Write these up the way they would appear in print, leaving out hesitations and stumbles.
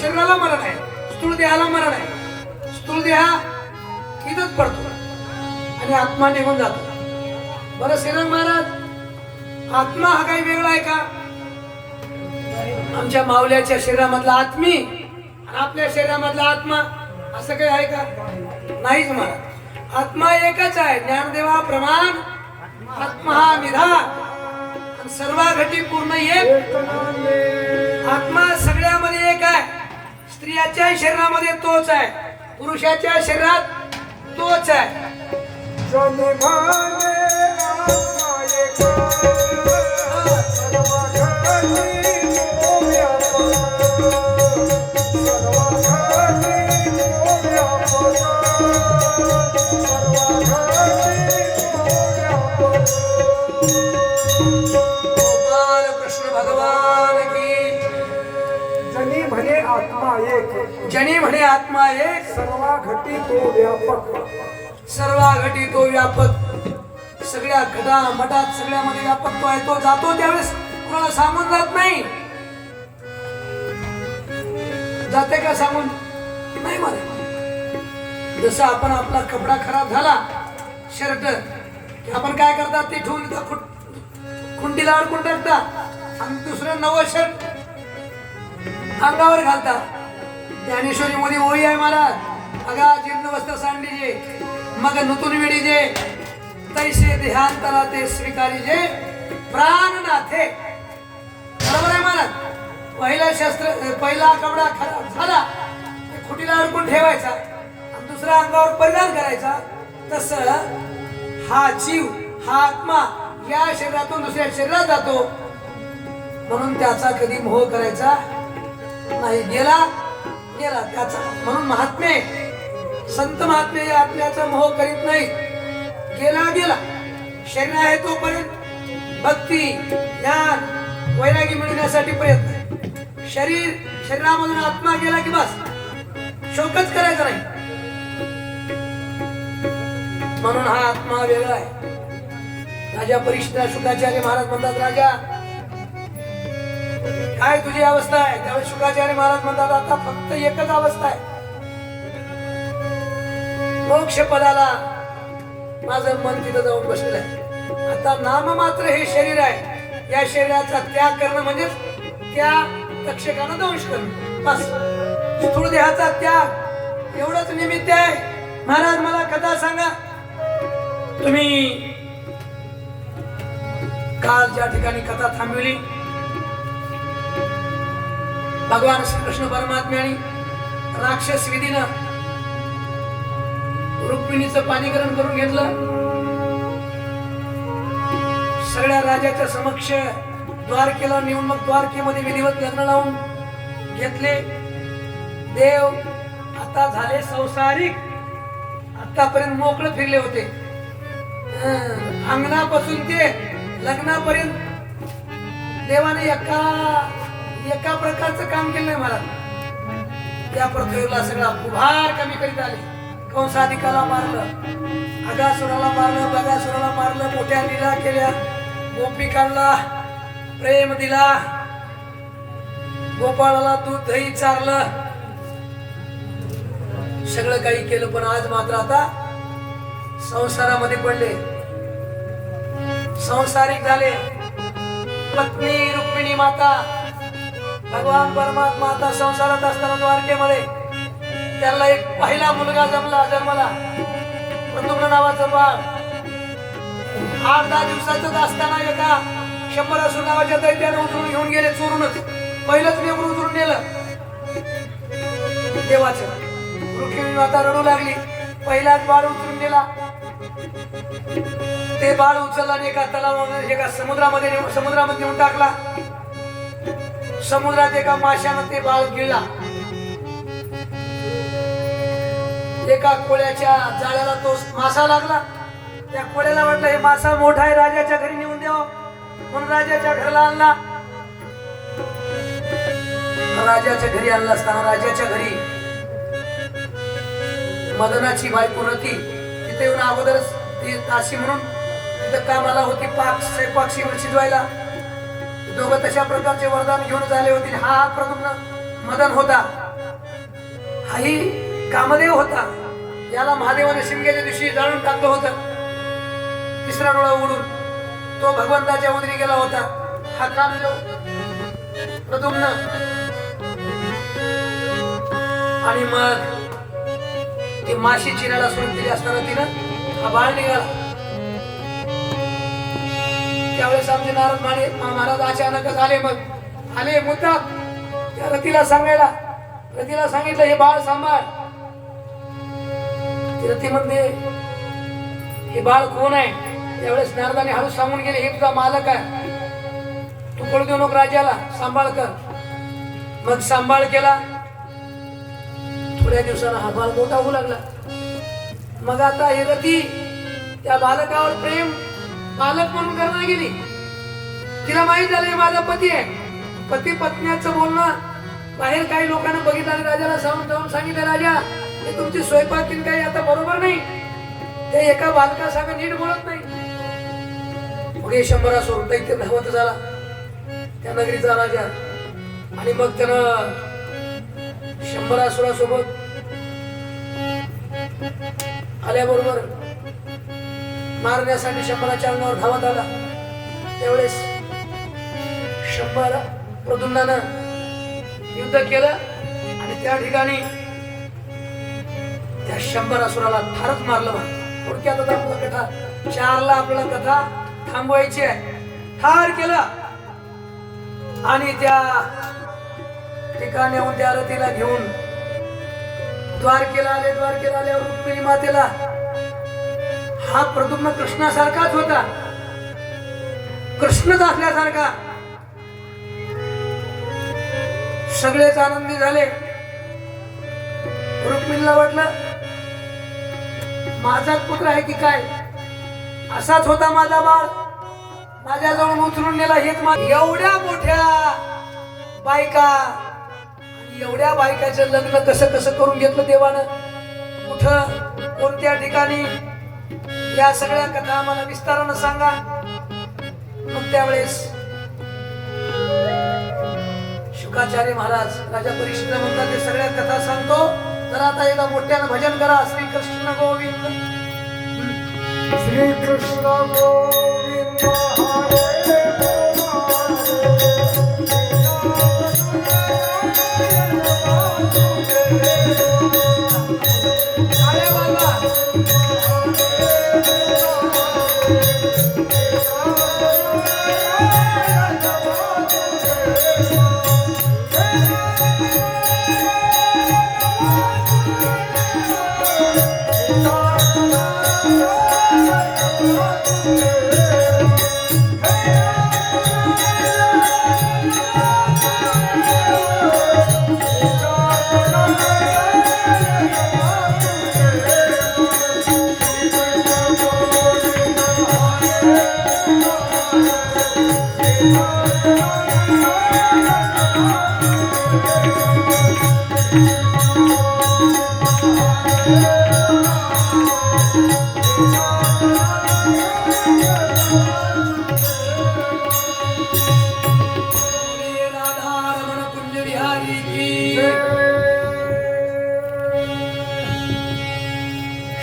शरीराला मरण आहे, स्थूल देहाला मरण आहे. स्थूल देहा इथंच पडतो आणि आत्मा निघून जातो. बरं श्रीरंग महाराज, आत्मा हा काही वेगळा आहे का? आमच्या माऊल्याच्या शरीरामधला आत्मी आणि आपल्या शरीरामधला आत्मा असं काही आहे का? नाहीच महाराज. आत्मा एकच आहे. ज्ञानदेवा प्रमाण आत्मा हा निधा सर्व घटी पूर्ण एक. आत्मा सगळ्यामध्ये एक आहे. स्त्रियाच्या शरीरामध्ये तोच आहे, पुरुषाच्या शरीरात तोच आहे. जनी म्हणे आत्मा एक, सर्वा घटी तो व्यापक. सर्वा घटी तो व्यापक. सगळ्या घटा मठात सगळ्यामध्ये व्यापक तो आहे. तो जातो त्यावेळेस कोणाला सांगून जात नाही. जाते का सांगून? नाही मला. जसं आपण आपला कपडा खराब झाला, शर्ट, की आपण काय करतात ते ठेवून खुंटीला अडकून टाकतात आणि दुसरं नवं शर्ट अंगावर घालतात. ज्ञानेश्वरी मध्ये ओळी आहे महाराज, अगा जीर्ण वस्त्र सांडीजे मग नूतन विडीजे तैसे देहांतरा ते स्वीकारीजे प्राणनाथे. बरोबर आहे महाराज. पहिला कपडा खराब झाला खुटीला अडकून ठेवायचा आणि दुसरा अंगावर परिधान करायचा. तसं हा जीव, हा आत्मा या शरीरातून दुसऱ्या शरीरात जातो, म्हणून त्याचा कधी मोह करायचा नाही. गेला गेला त्याचा. म्हणून महात्मे, संत महात्मे या आत्म्याचा मोह करीत नाही. गेला गेला. शरीर आहे तोपर्यंत भक्ती, ज्ञान, वैरागी मिळवण्यासाठी प्रयत्न. शरीरामधून आत्मा गेला की बस शोकच करायचा नाही. म्हणून हा आत्मा वेगळा आहे. राजा परीक्षित शुकाचार्य महाराज म्हणतात, राजा काय तुझी अवस्था आहे? त्यावेळेस शुकाचार्य महाराज म्हणतात, आता फक्त एकच अवस्था आहे, मोक्ष पदाला माझं मन तिथं जाऊन बसलेलं आहे. आता नाम मात्र हे शरीर आहे. या शरीराचा त्याग करणं म्हणजे त्या तक्षकानं दंश करणं, बस. स्थूल देहाचा त्याग एवढंच निमित्त आहे. महाराज मला कथा सांगा. तुम्ही काल ज्या ठिकाणी कथा थांबविली, भगवान श्रीकृष्ण परमात्म्याने राक्षस विधीनं रुक्मिणीचं पाणीकरण करून घेतलं. सगळ्या राजाच्या समक्ष द्वारकेला नेऊन मग द्वारकेमध्ये विधिवत लग्न लावून घेतले. देव आता झाले संसारिक. आतापर्यंत मोकळे फिरले होते. अंगणापासून ते लग्नापर्यंत देवाने एका प्रकारचं काम केलं नाही. मला त्या पृथ्वीला सगळा पुभार कमी करीत आले. कंसाधिकाला मारलं, अगासुराला मारलं, बगासुराला मारलं, मोठ्या लीला केल्या, गोपिकांना प्रेम दिला, गोपाळाला दूध दही चारलं, सगळं काही केलं. पण आज मात्र आता संसारामध्ये पडले, संसारिक झाले. पत्नी रुक्मिणी माता, भगवान परमात्मा आता संसारात असताना द्वारकेमध्ये त्याला एक पहिला मुलगा जन्मला, प्रद्युम्न नावाचं बाळ. 8-10 दिवसाचंच असताना एका शंभरासूर नावाच्या दैत्याने उचलून घेऊन गेले, चोरूनच. पहिलंच लेकरू उचलून नेलं देवाचं. रुक्मिणी माता रडू लागली. पहिलाच बाळ उचलून नेला. ते बाळ उचलला आणि एका तलावामध्ये, एका समुद्रामध्ये नेऊन टाकला. समुद्रात एका माशानं ते बाळ गिळला. एका कोळ्याच्या जाळ्याला तो मासा लागला. त्या कोळ्याला वाटलं हे मासा मोठा आहे, राजाच्या घरी नेऊन द्यावं, म्हणून राजाच्या घराला आणला. राजाच्या घरी आणला असताना राजाच्या घरी मदनाची बायको रती तिथे येऊन अगोदरच ती दासी म्हणून तिथं कामाला होती, स्वयंपाक शिजवायला. दोघं तशा प्रकारचे वरदान घेऊन झाले होते. हा प्रद्युम्न मदन होता. हाही कामदेव होता, याला महादेवाने शिमग्याच्या दिवशी जाळून टाकलं होतं. तिसरा डोळा उघडून तो भगवंताच्या उदरी गेला होता. हा कामदेव प्रद्युम्न. आणि मग ती माशी चिरायला सुरू केली असताना तिनं हा बाळ निघाला. त्यावेळेस आमचे नारद महाराज अचानकच आले. मग आले मुद्दा त्या रतीला सांगायला. रतीला सांगितलं हे बाळ सांभाळ. ती रती म्हणते हे बाळ कोण आहे? त्यावेळेस नारदाने हळूच सांगून गेले हे तुझा मालक आहे, तू कळू देऊ नको राजाला, सांभाळ कर. मग सांभाळ केला. थोड्या दिवसाला हा बाळ मोठा होऊ लागला. मग आता ही रती त्या बालकावर प्रेम बालक म्हणून करणार गेली. तिला माहित झालं माझा पती आहे. पती पत्नीचं बोलणं बाहेर काही लोकांना बघितलं. राजाला जाऊन सांगितलं राजा हे तुमची स्वयंपाकीन काही आता बरोबर नाही, ते एका बालकासारखं नीट बोलत नाही. मग हे शंभरासुर दैत्य धावत झाला त्या नगरीचा राजा. आणि मग त्यानं शंभरासुरासोबत आल्याबरोबर मारण्यासाठी शंभराच्या अंगावर धावत आला. त्यावेळेस शंभर प्रद्युम्नानं युद्ध केलं आणि त्या ठिकाणी त्या शंभरासुराला ठारच मारलं. थोडक्यात आता आपला कथा चारला आपल्याला कथा थांबवायची आहे. ठार केलं आणि त्या ठिकाणी त्या रतीला घेऊन द्वारकेला आले. द्वारकेला आल्यावर रुक्मिणी मातेला हा प्रद्युम्न कृष्णासारखाच होता, कृष्णच असल्यासारखा. सगळेच आनंदी झाले. रुक्मिणीला वाटलं माझाच पुत्र आहे की काय, असाच होता माझा बाळ, माझ्याजवळ उचलून नेला. हेच एवढ्या मोठ्या बायका, एवढ्या बायकाचं लग्न कसं कसं करून घेतलं देवानं, कुठं कोणत्या ठिकाणी, या सगळ्या कथा आम्हाला विस्तारानं सांगा. मग त्यावेळेस शुकाचार्य महाराज राजा परीक्षितला म्हणतात ते सगळ्या कथा सांगतो, तर आता एकदा मोठ्यानं भजन करा. श्रीकृष्ण गोविंद श्रीकृष्ण गोविंद अरे बाबा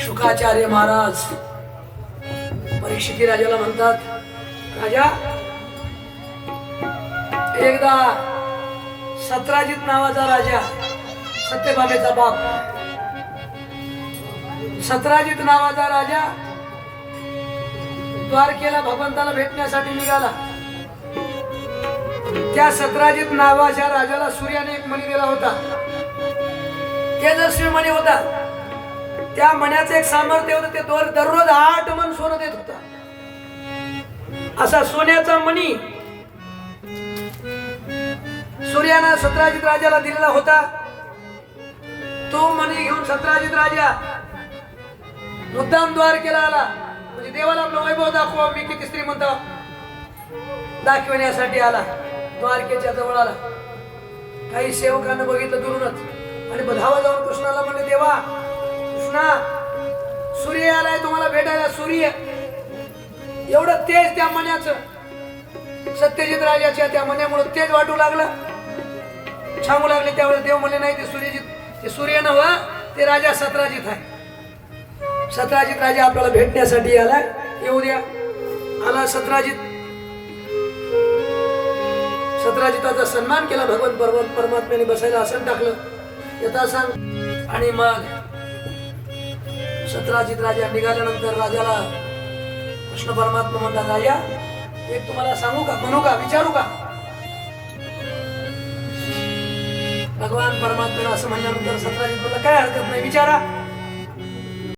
शुकाचार्य महाराज परीक्षिती राजाला म्हणतात राजा एकदा सत्राजित नावाचा राजा, सत्यभामेचा बाप सत्राजित नावाचा राजा द्वारकेला भगवंताला भेटण्यासाठी निघाला. त्या सत्राजित नावाच्या राजाला सूर्याने एक मणी दिला होता. तेजस्वी मणी होता. त्या मण्याचं एक सामर्थ्य होतं, ते दररोज 8 मन सोनं देत होता. असा सोन्याचा मणी सूर्यानं सत्राजित राजाला दिलेला होता. तो मणी घेऊन सत्राजित राजा मुद्दाम द्वारकेला आला. म्हणजे देवाला आपलं वैभव दाखवा, मी किती श्रीमंत दाखवण्यासाठी आला. द्वारकेच्या जवळ आला. काही सेवकांना बघितलं दुरूनच आणि धावा जाऊन कृष्णाला म्हणले देवा कृष्णा सूर्य आलाय तुम्हाला भेटायला. सूर्य एवढं तेज त्या मण्याचं, सत्यजित राजाच्या त्या मण्यामुळे तेज वाटू लागलं, छांगू लागले. त्यावेळेस देव म्हणले नाही ते ते सूर्य नव ते राजा सत्राजित आहे. सत्राजित राजा आपल्याला भेटण्यासाठी आलाय. येऊ द्या. आला सत्राजित. सत्राजिताचा सन्मान केला. भगवान परमात्म्याने बसायला आसन टाकलं. यथा सांग. आणि मग सत्राजित राजा निघाल्यानंतर राजाला कृष्ण परमात्मा म्हणतात, राजा एक तुम्हाला सांगू का, म्हणू का, विचारू का? भगवान परमात्म्याला असं म्हणल्यानंतर सत्राजित बोलला, काय हरकत नाही, विचारा.